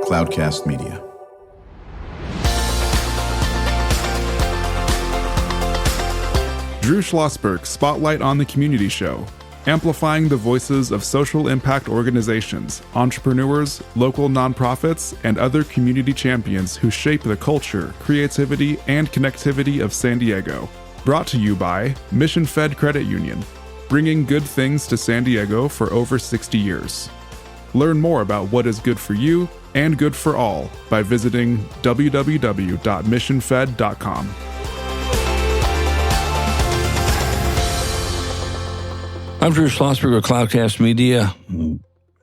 Cloudcast Media. Drew Schlosberg Spotlight on the Community Show, amplifying the voices of social impact organizations, entrepreneurs, local nonprofits, and other community champions who shape the culture, creativity, and connectivity of San Diego. Brought to you by Mission Fed Credit Union, bringing good things to San Diego for over 60 years. Learn more about what is good for you and good for all by visiting www.missionfed.com. I'm Drew Schlosberg of Cloudcast Media. I'm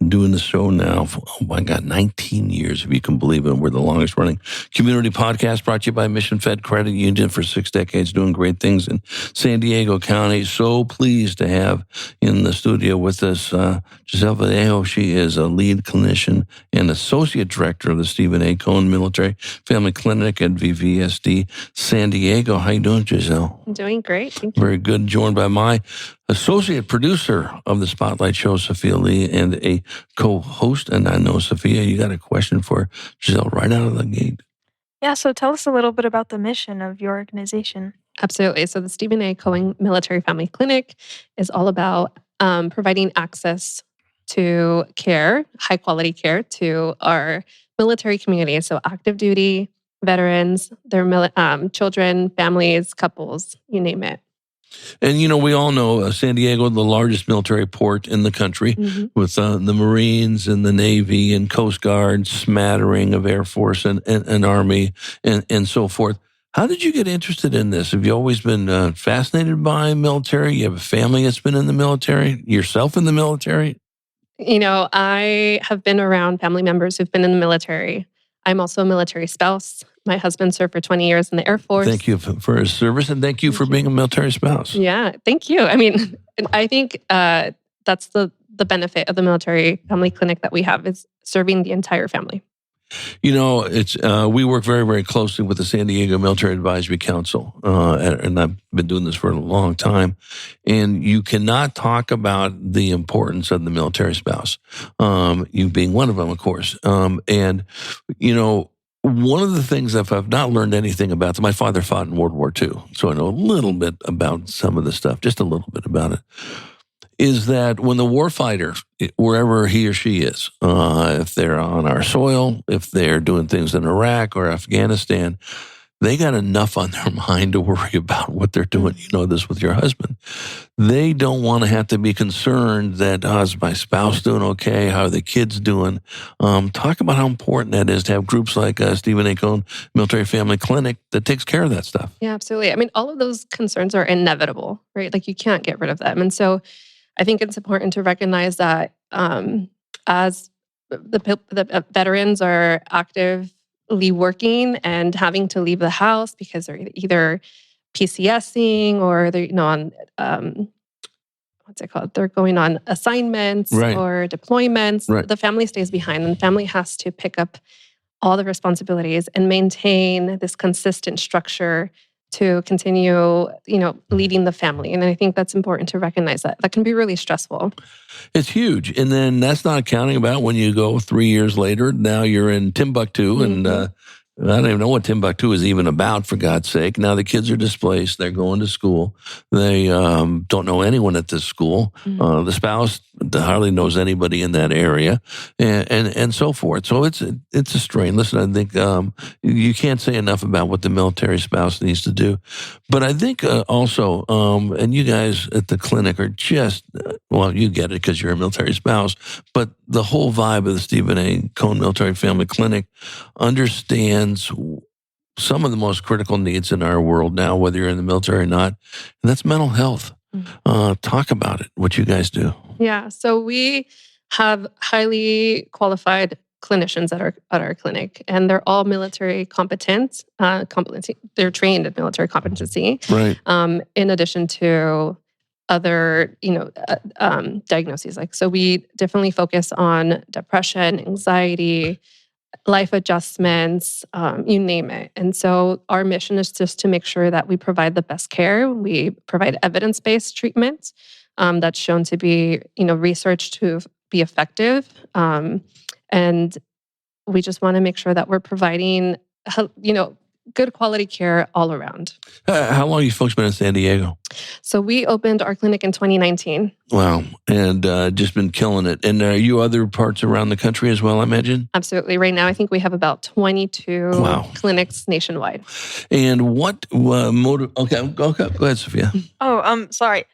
doing the show now for, 19 years, if you can believe it. We're the longest running community podcast brought to you by Mission Fed Credit Union for 6 decades, doing great things in San Diego County. So pleased to have in the studio with us Giselle Vallejo. She is a lead clinician and associate director of the Stephen A. Cohen Military Family Clinic at VVSD San Diego. How you doing, Giselle? I'm doing great. Thank you. Very good. Joined by my associate producer of the Spotlight Show, Sophia Lee, and a co-host. And I know, Sophia, you got a question for Giselle right out of the gate. Yeah, so tell us a little bit about the mission of your organization. Absolutely. So the Stephen A. Cohen Military Family Clinic is all about providing access to care, high quality care to our military community. So active duty, veterans, their children, families, couples, you name it. And, we all know San Diego, the largest military port in the country, with the Marines and the Navy and Coast Guard, smattering of Air Force and Army and so forth. How did you get interested in this? Have you always been fascinated by military? You have a family that's been in the military? Yourself in the military? I have been around family members who've been in the military. I'm also a military spouse. My husband served for 20 years in the Air Force. Thank you for his service, and thank you for being a military spouse. Yeah, thank you. I mean, I think that's the benefit of the military family clinic that we have is serving the entire family. It's we work very, very closely with the San Diego Military Advisory Council, and I've been doing this for a long time. And you cannot talk about the importance of the military spouse, you being one of them, of course. One of the things, if I've not learned anything about them, my father fought in World War II, so I know a little bit about some of the stuff, just a little bit about it, is that when the warfighter, wherever he or she is, if they're on our soil, if they're doing things in Iraq or Afghanistan, they got enough on their mind to worry about what they're doing. You know this with your husband. They don't want to have to be concerned that, is my spouse doing okay? How are the kids doing? Talk about how important that is to have groups like Stephen A. Cohen Military Family Clinic that takes care of that stuff. Yeah, absolutely. I mean, all of those concerns are inevitable, right? Like you can't get rid of them. And so I think it's important to recognize that as the veterans are actively working and having to leave the house because they're either PCSing or they're on what's it called? They're going on assignments or deployments. Right. The family stays behind, and the family has to pick up all the responsibilities and maintain this consistent structure to continue, leading the family. And I think that's important to recognize that. That can be really stressful. It's huge. And then that's not counting about when you go 3 years later, now you're in Timbuktu, and I don't even know what Timbuktu is even about, for God's sake. Now the kids are displaced. They're going to school. They don't know anyone at this school. The spouse hardly knows anybody in that area, and so forth. So it's a strain. Listen, I think you can't say enough about what the military spouse needs to do. But I think also, and you guys at the clinic are just, you get it because you're a military spouse, but the whole vibe of the Stephen A. Cohen Military Family Clinic understands some of the most critical needs in our world now, whether you're in the military or not, and that's mental health. Talk about it, what you guys do. Yeah, so we have highly qualified clinicians at our clinic, and they're all military competency. They're trained in military competency, right? In addition to other, diagnoses. So we definitely focus on depression, anxiety, life adjustments, you name it. And so our mission is just to make sure that we provide the best care. We provide evidence-based treatments that's shown to be, researched to be effective. And we just want to make sure that we're providing, good quality care all around. How long have you folks been in San Diego? So we opened our clinic in 2019. Wow. And just been killing it. And are you other parts around the country as well, I imagine? Absolutely. Right now, I think we have about 22 clinics nationwide. And what Okay, go ahead, Sophia. Sorry.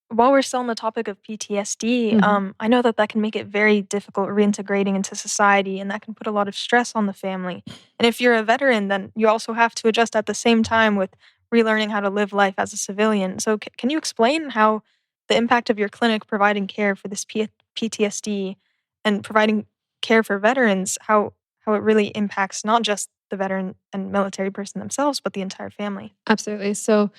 While we're still on the topic of PTSD, I know that can make it very difficult reintegrating into society, and that can put a lot of stress on the family. And if you're a veteran, then you also have to adjust at the same time with relearning how to live life as a civilian. So can you explain how the impact of your clinic providing care for this PTSD and providing care for veterans, how it really impacts not just the veteran and military person themselves, but the entire family? Absolutely. So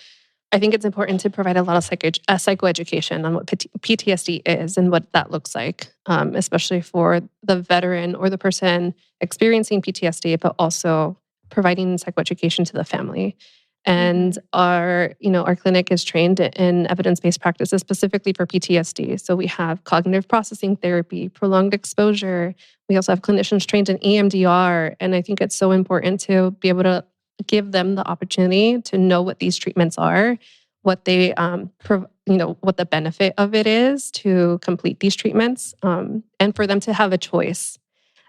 I think it's important to provide a lot of psychoeducation on what PTSD is and what that looks like, especially for the veteran or the person experiencing PTSD, but also providing psychoeducation to the family. And our clinic is trained in evidence-based practices specifically for PTSD. So we have cognitive processing therapy, prolonged exposure. We also have clinicians trained in EMDR. And I think it's so important to be able to give them the opportunity to know what these treatments are, what they, what the benefit of it is to complete these treatments, and for them to have a choice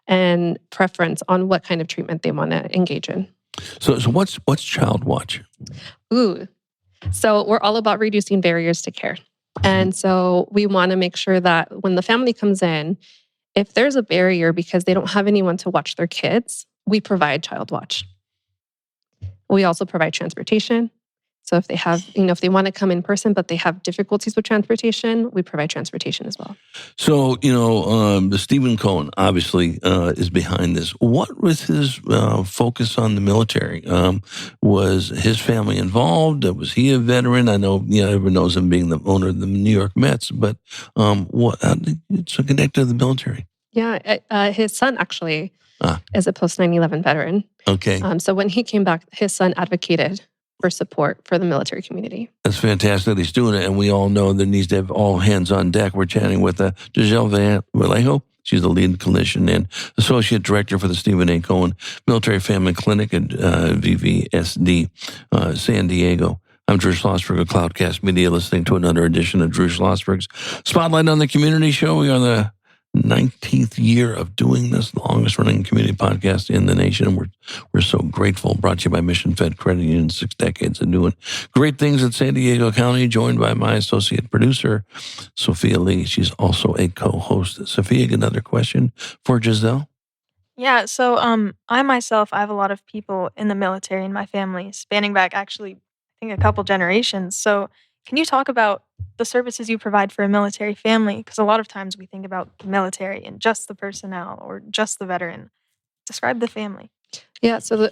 and preference on what kind of treatment they want to engage in. So what's Child Watch? So we're all about reducing barriers to care. And so we want to make sure that when the family comes in, if there's a barrier because they don't have anyone to watch their kids, we provide Child Watch. We also provide transportation. So if they have, if they want to come in person, but they have difficulties with transportation, we provide transportation as well. So, Stephen Cohen obviously is behind this. What was his focus on the military? Was his family involved? Was he a veteran? I know, everyone knows him being the owner of the New York Mets, but how did it connect to the military? Yeah, his son actually is a post 9/11 veteran. Okay. So when he came back, his son advocated for support for the military community. That's fantastic. He's doing it, and we all know there needs to have all hands on deck. We're chatting with Giselle Vallejo. She's the lead clinician and associate director for the Stephen A. Cohen Military Family Clinic at VVSD San Diego. I'm Drew Schlosberg of Cloudcast Media, listening to another edition of Drew Schlossberg's Spotlight on the Community Show. We are the 19th year of doing this, longest running community podcast in the nation. And we're so grateful. Brought to you by Mission Fed Credit Union, 6 decades of doing great things in San Diego County, joined by my associate producer, Sophia Lee. She's also a co-host. Sophia, another question for Giselle? Yeah, so I myself, I have a lot of people in the military in my family, spanning back actually, I think a couple generations. So can you talk about the services you provide for a military family? Because a lot of times we think about the military and just the personnel or just the veteran. Describe the family. Yeah, so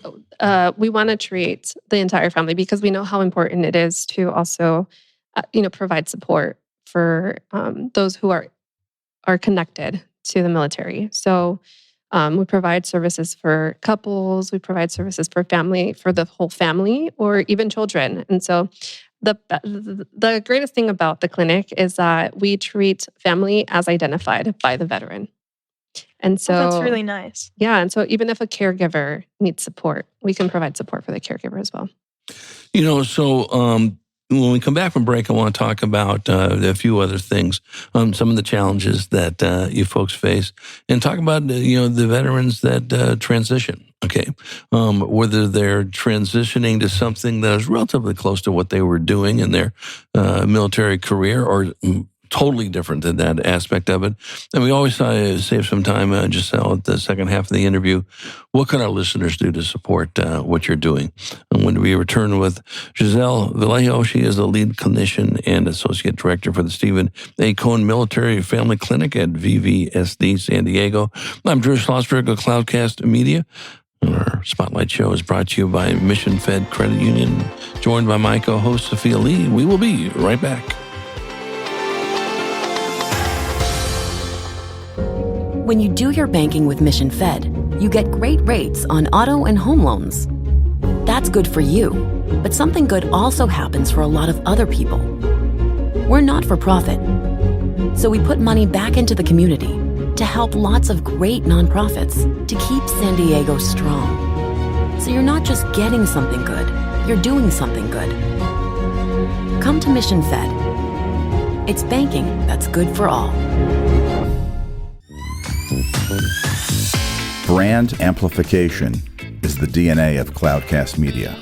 we want to treat the entire family because we know how important it is to also, provide support for those who are connected to the military. So we provide services for couples, we provide services for family, for the whole family, or even children. And so the greatest thing about the clinic is that we treat family as identified by the veteran. And so that's really nice. Yeah. And so even if a caregiver needs support, we can provide support for the caregiver as well. When we come back from break, I want to talk about a few other things, some of the challenges that you folks face, and talk about, the veterans that transition. Okay. Whether they're transitioning to something that is relatively close to what they were doing in their military career or totally different than that aspect of it. And we always save some time, Giselle, at the second half of the interview. What can our listeners do to support what you're doing? And when we return with Giselle Vallejo, she is the lead clinician and associate director for the Stephen A. Cohen Military Family Clinic at VVSD San Diego. I'm Drew Schlosberg of Cloudcast Media. Our Spotlight Show is brought to you by Mission Fed Credit Union, joined by my co-host, Sophia Lee. We will be right back. When you do your banking with Mission Fed, you get great rates on auto and home loans. That's good for you, but something good also happens for a lot of other people. We're not for profit, so we put money back into the community, to help lots of great nonprofits to keep San Diego strong. So you're not just getting something good, you're doing something good. Come to Mission Fed. It's banking that's good for all. Brand amplification is the DNA of Cloudcast Media,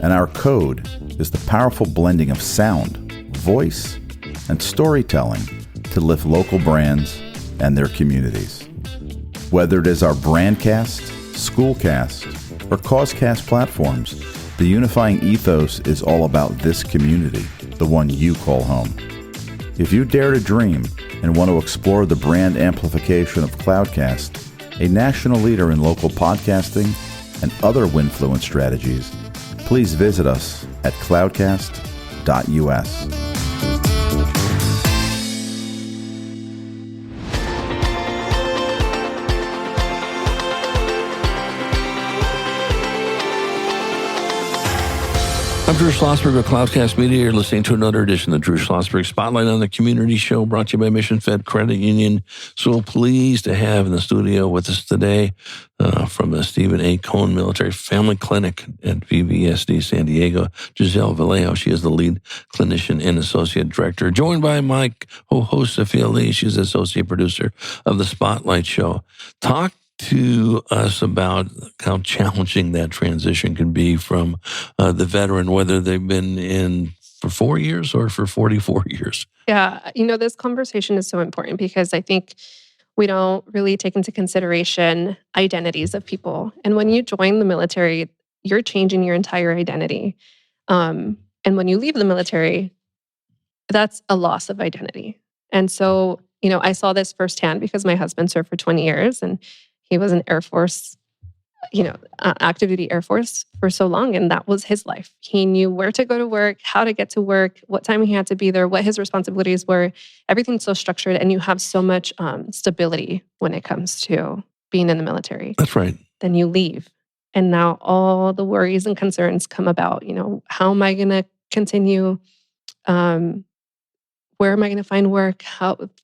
and our code is the powerful blending of sound, voice, and storytelling to lift local brands and their communities. Whether it is our Brandcast, Schoolcast, or Causecast platforms, the unifying ethos is all about this community, the one you call home. If you dare to dream and want to explore the brand amplification of Cloudcast, a national leader in local podcasting and other Winfluence strategies, please visit us at cloudcast.us. I'm Drew Schlosberg of Cloudcast Media. You're listening to another edition of the Drew Schlosberg Spotlight on the Community Show, brought to you by Mission Fed Credit Union. So pleased to have in the studio with us today from the Stephen A. Cohen Military Family Clinic at VVSD San Diego, Giselle Vallejo. She is the lead clinician and associate director, joined by my co-host, Sophia Lee. She's the associate producer of the Spotlight Show. Talk to us about how challenging that transition can be from the veteran, whether they've been in for 4 years or for 44 years. Yeah, this conversation is so important because I think we don't really take into consideration identities of people. And when you join the military, you're changing your entire identity. And when you leave the military, that's a loss of identity. And so, I saw this firsthand because my husband served for 20 years and he was in Air Force, active duty Air Force for so long. And that was his life. He knew where to go to work, how to get to work, what time he had to be there, what his responsibilities were. Everything's so structured and you have so much stability when it comes to being in the military. That's right. Then you leave. And now all the worries and concerns come about. How am I going to continue? Where am I going to find work?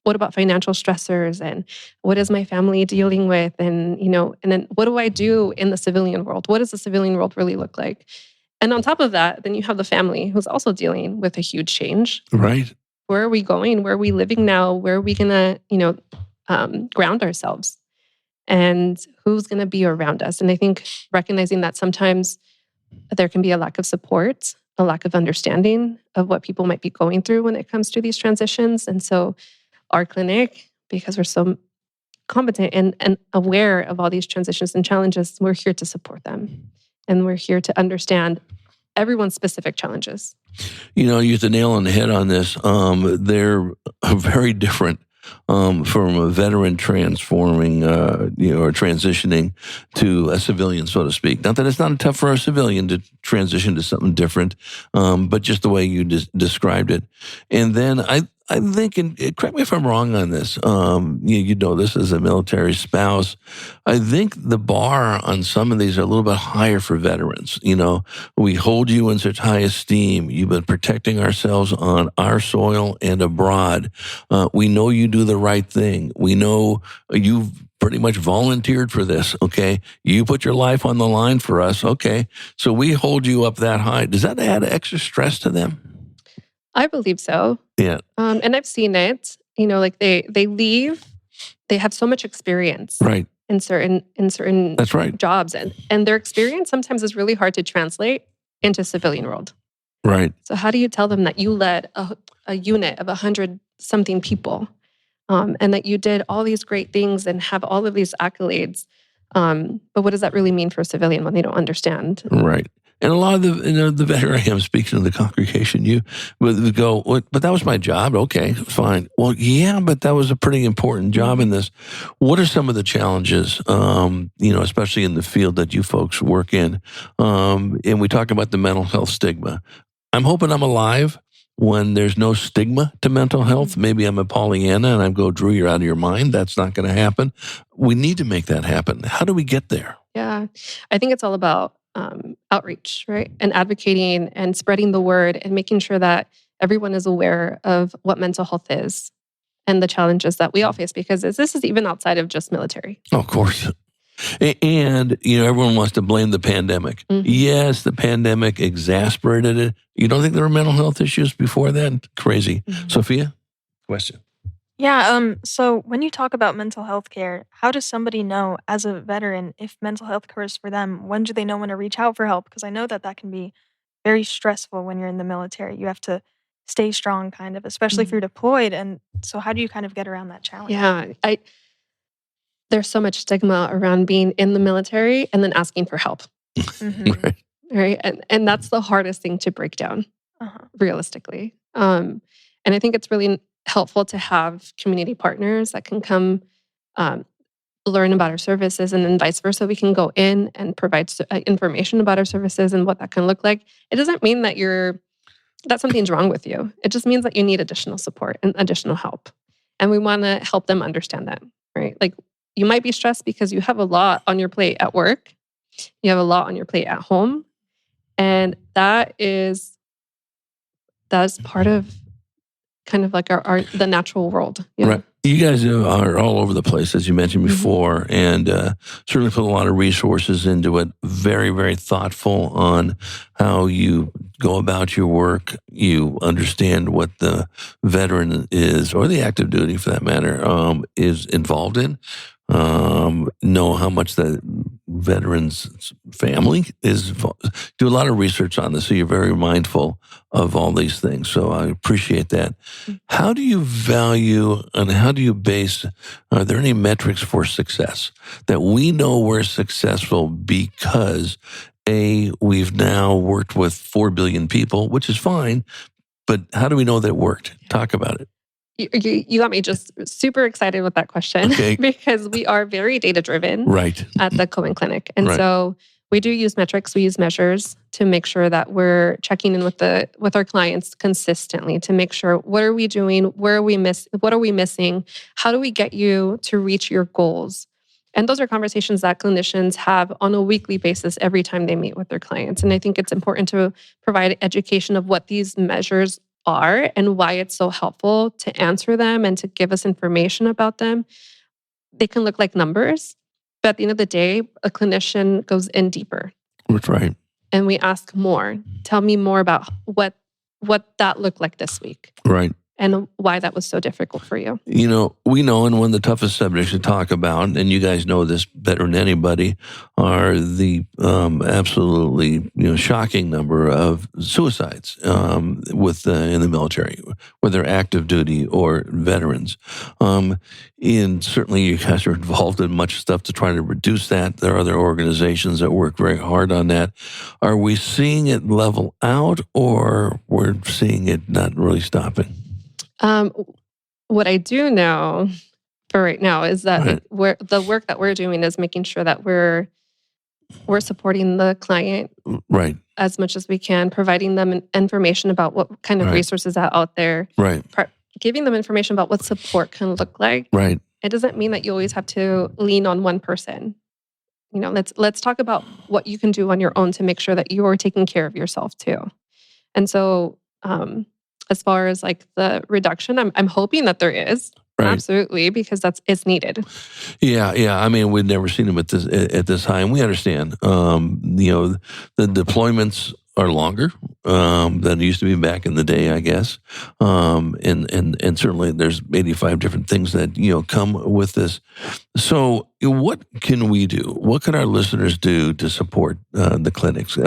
What about financial stressors? And what is my family dealing with? And, and then what do I do in the civilian world? What does the civilian world really look like? And on top of that, then you have the family who's also dealing with a huge change. Right. Where are we going? Where are we living now? Where are we going to, ground ourselves? And who's going to be around us? And I think recognizing that sometimes there can be a lack of support, a lack of understanding of what people might be going through when it comes to these transitions. And so our clinic, because we're so competent and aware of all these transitions and challenges, we're here to support them. And we're here to understand everyone's specific challenges. You hit the nail on the head on this. They're very different from a veteran transforming, or transitioning to a civilian, so to speak. Not that it's not tough for a civilian to transition to something different, but just the way you described it. And then I think, and correct me if I'm wrong on this, this as a military spouse, I think the bar on some of these are a little bit higher for veterans. We hold you in such high esteem. You've been protecting ourselves on our soil and abroad. We know you do the right thing. We know you've pretty much volunteered for this, okay? You put your life on the line for us, okay? So we hold you up that high. Does that add extra stress to them? I believe so. Yeah. And I've seen it, like they leave, they have so much experience. Right. In certain That's right. jobs. And their experience sometimes is really hard to translate into civilian world. Right. So how do you tell them that you led a unit of 100-something people and that you did all these great things and have all of these accolades? But what does that really mean for a civilian when they don't understand? Right. And a lot of the veteran, I'm speaking to the congregation, you would go, but that was my job. Okay, fine. Well, yeah, but that was a pretty important job in this. What are some of the challenges, especially in the field that you folks work in? And we talk about the mental health stigma. I'm hoping I'm alive when there's no stigma to mental health. Maybe I'm a Pollyanna and I go, Drew, you're out of your mind. That's not going to happen. We need to make that happen. How do we get there? Yeah, I think it's all about outreach, right? And advocating and spreading the word and making sure that everyone is aware of what mental health is and the challenges that we all face, because this is even outside of just military. Oh, of course. And, everyone wants to blame the pandemic. Mhm. Yes, the pandemic exacerbated it. You don't think there were mental health issues before that? Crazy. Mhm. Sophia, question. Yeah, so when you talk about mental health care, how does somebody know as a veteran if mental health occurs for them? When do they know when to reach out for help? Because I know that can be very stressful when you're in the military. You have to stay strong, kind of, especially if Mhm. you're deployed. And so, how do you kind of get around that challenge? Yeah, there's so much stigma around being in the military and then asking for help, Mhm. Right. right? And that's the hardest thing to break down, Uh-huh. realistically. And I think it's really helpful to have community partners that can come um, learn about our services, and then vice versa. We can go in and provide information about our services and what that can look like. It doesn't mean that that something's wrong with you. It just means that you need additional support and additional help. And we want to help them understand that, right? Like, you might be stressed because you have a lot on your plate at work. You have a lot on your plate at home. And that's part of kind of like the natural world. You know? Right. You guys are all over the place, as you mentioned before, and certainly put a lot of resources into it. Very, very thoughtful on how you go about your work. You understand what the veteran is, or the active duty for that matter, is involved in. Know how much the veteran's family is involved. Do a lot of research on this, so you're very mindful of all these things. So I appreciate that. How do you value and how do you base, are there any metrics for success that we know we're successful because we've now worked with 4 billion people, which is fine, but how do we know that it worked? Talk about it. You got me just super excited with that question, Okay. because we are very data driven Right. at the Cohen Clinic. And Right. so we do use metrics, we use measures to make sure that we're checking in with our clients consistently to make sure, what are we doing? What are we missing? How do we get you to reach your goals? And those are conversations that clinicians have on a weekly basis every time they meet with their clients. And I think it's important to provide education of what these measures are and why it's so helpful to answer them and to give us information about them. They can look like numbers, but at the end of the day, a clinician goes in deeper. That's right. And we ask more. Tell me more about what that looked like this week. Right. And why that was so difficult for you. We know, and one of the toughest subjects to talk about, and you guys know this better than anybody, are the absolutely shocking number of suicides in the military, whether active duty or veterans. And certainly you guys are involved in much stuff to try to reduce that. There are other organizations that work very hard on that. Are we seeing it level out, or we're seeing it not really stopping? What I do know for right now is that Right. the work that we're doing is making sure that we're supporting the client Right. as much as we can, providing them information about what kind of Right. resources are out there, Right. giving them information about what support can look like. Right. It doesn't mean that you always have to lean on one person. Let's talk about what you can do on your own to make sure that you are taking care of yourself too. And so, as far as like the reduction, I'm hoping that there is. Right. Absolutely, because it's needed. Yeah. I mean, we've never seen them at this high, and we understand. The deployments are longer than it used to be back in the day, I guess. And certainly there's 85 different things that come with this. So, what can we do? What can our listeners do to support the clinics?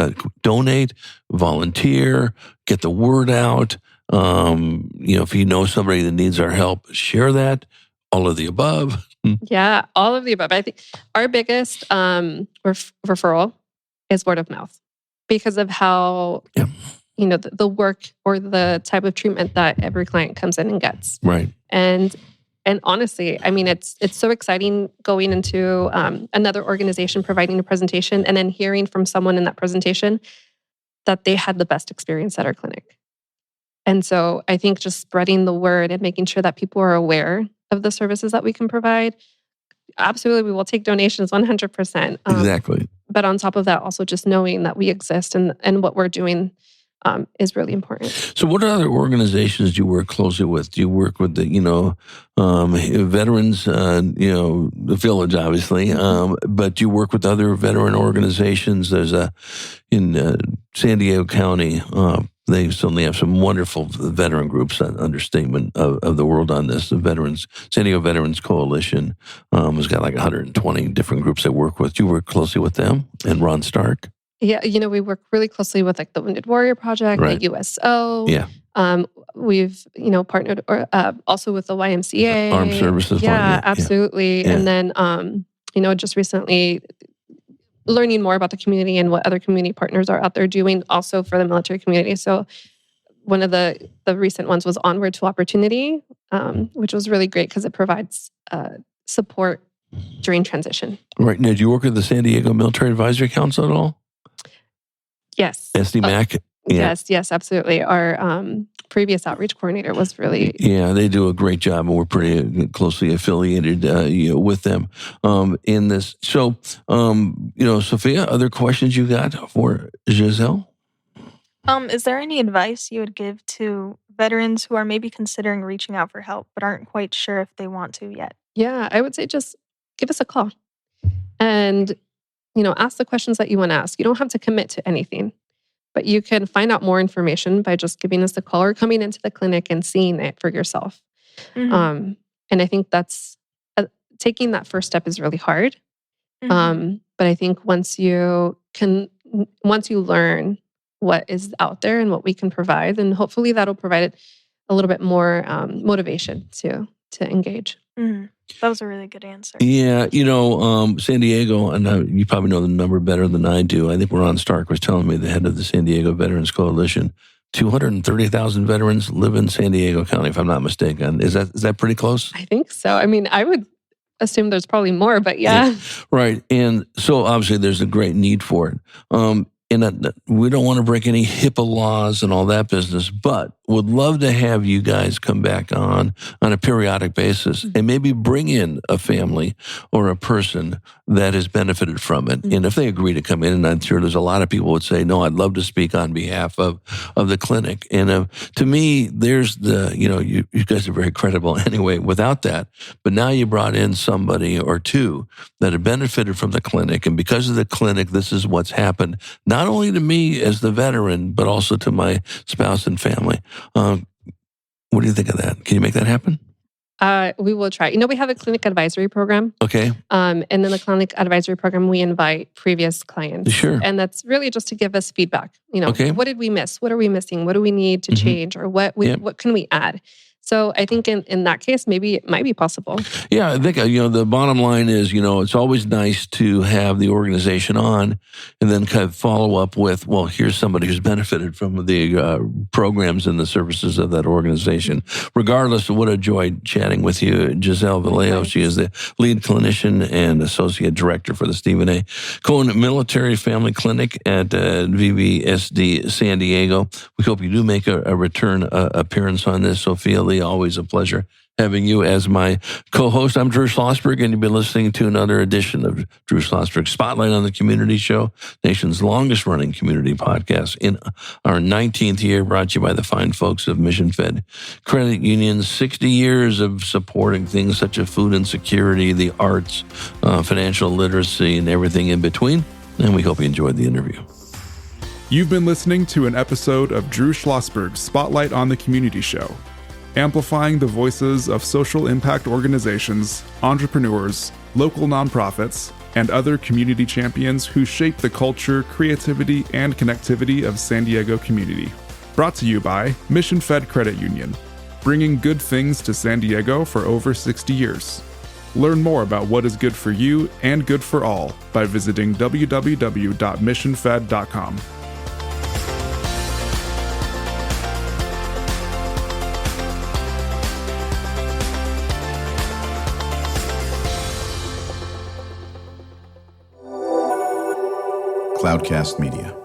Donate, volunteer, get the word out. If you know somebody that needs our help, share that. All of the above. Yeah, all of the above. I think our biggest referral is word of mouth, because of how the work or the type of treatment that every client comes in and gets. Right. And honestly, I mean, it's so exciting going into another organization providing a presentation and then hearing from someone in that presentation that they had the best experience at our clinic. And so I think just spreading the word and making sure that people are aware of the services that we can provide. Absolutely, we will take donations 100%. Exactly. But on top of that, also just knowing that we exist and what we're doing is really important. So what other organizations do you work closely with? Do you work with the, veterans, the village, obviously, but do you work with other veteran organizations? There's in San Diego County, they certainly have some wonderful veteran groups, understatement of the world on this. The San Diego Veterans Coalition has got like 120 different groups they work with. Do you work closely with them and Ron Stark? Yeah, we work really closely with like the Wounded Warrior Project, Right. the USO. Yeah. We've partnered also with the YMCA, Armed Services. Yeah, absolutely. Yeah. And then just recently learning more about the community and what other community partners are out there doing also for the military community. So one of the recent ones was Onward to Opportunity, which was really great because it provides support during transition. Right. Now, do you work with the San Diego Military Advisory Council at all? Yes. SDMAC? Yes, absolutely. Our previous outreach coordinator was really... Yeah, they do a great job, and we're pretty closely affiliated with them in this. So, Sophia, other questions you got for Giselle? Is there any advice you would give to veterans who are maybe considering reaching out for help but aren't quite sure if they want to yet? Yeah, I would say just give us a call and, ask the questions that you want to ask. You don't have to commit to anything, but you can find out more information by just giving us a call or coming into the clinic and seeing it for yourself. Mm-hmm. And I think that's taking that first step is really hard. Mm-hmm. But I think once you learn what is out there and what we can provide, then hopefully that'll provide a little bit more motivation to engage. Mm-hmm. That was a really good answer. Yeah, San Diego, and you probably know the number better than I do. I think Ron Stark was telling me, the head of the San Diego Veterans Coalition, 230,000 veterans live in San Diego County, if I'm not mistaken. Is that pretty close? I think so. I mean, I would assume there's probably more, but yeah. Right. And so obviously there's a great need for it. And we don't want to break any HIPAA laws and all that business, but would love to have you guys come back on a periodic basis and maybe bring in a family or a person that has benefited from it. And if they agree to come in, and I'm sure there's a lot of people would say, no, I'd love to speak on behalf of the clinic. And to me, there's you guys are very credible anyway without that. But now you brought in somebody or two that have benefited from the clinic. And because of the clinic, this is what's happened, not only to me as the veteran, but also to my spouse and family. What do you think of that? Can you make that happen? We will try. We have a clinic advisory program. Okay. And in the clinic advisory program, we invite previous clients. Sure. And that's really just to give us feedback. Okay. What did we miss? What are we missing? What do we need to change? Or what can we add? So I think in that case, maybe it might be possible. Yeah, I think, the bottom line is, it's always nice to have the organization on and then kind of follow up with, well, here's somebody who's benefited from the programs and the services of that organization. Regardless of what a joy chatting with you, Giselle Vallejo, she is the lead clinician and associate director for the Stephen A. Cohen Military Family Clinic at VBSD San Diego. We hope you do make a return appearance on this, Sophia Lee. Always a pleasure having you as my co-host. I'm Drew Schlosberg, and you've been listening to another edition of Drew Schlosberg Spotlight on the Community Show, nation's longest-running community podcast in our 19th year, brought to you by the fine folks of Mission Fed Credit Union. 60 years of supporting things such as food insecurity, the arts, financial literacy, and everything in between. And we hope you enjoyed the interview. You've been listening to an episode of Drew Schlosberg's Spotlight on the Community Show, amplifying the voices of social impact organizations, entrepreneurs, local nonprofits, and other community champions who shape the culture, creativity, and connectivity of San Diego community. Brought to you by Mission Fed Credit Union, bringing good things to San Diego for over 60 years. Learn more about what is good for you and good for all by visiting www.missionfed.com. Cloudcast Media.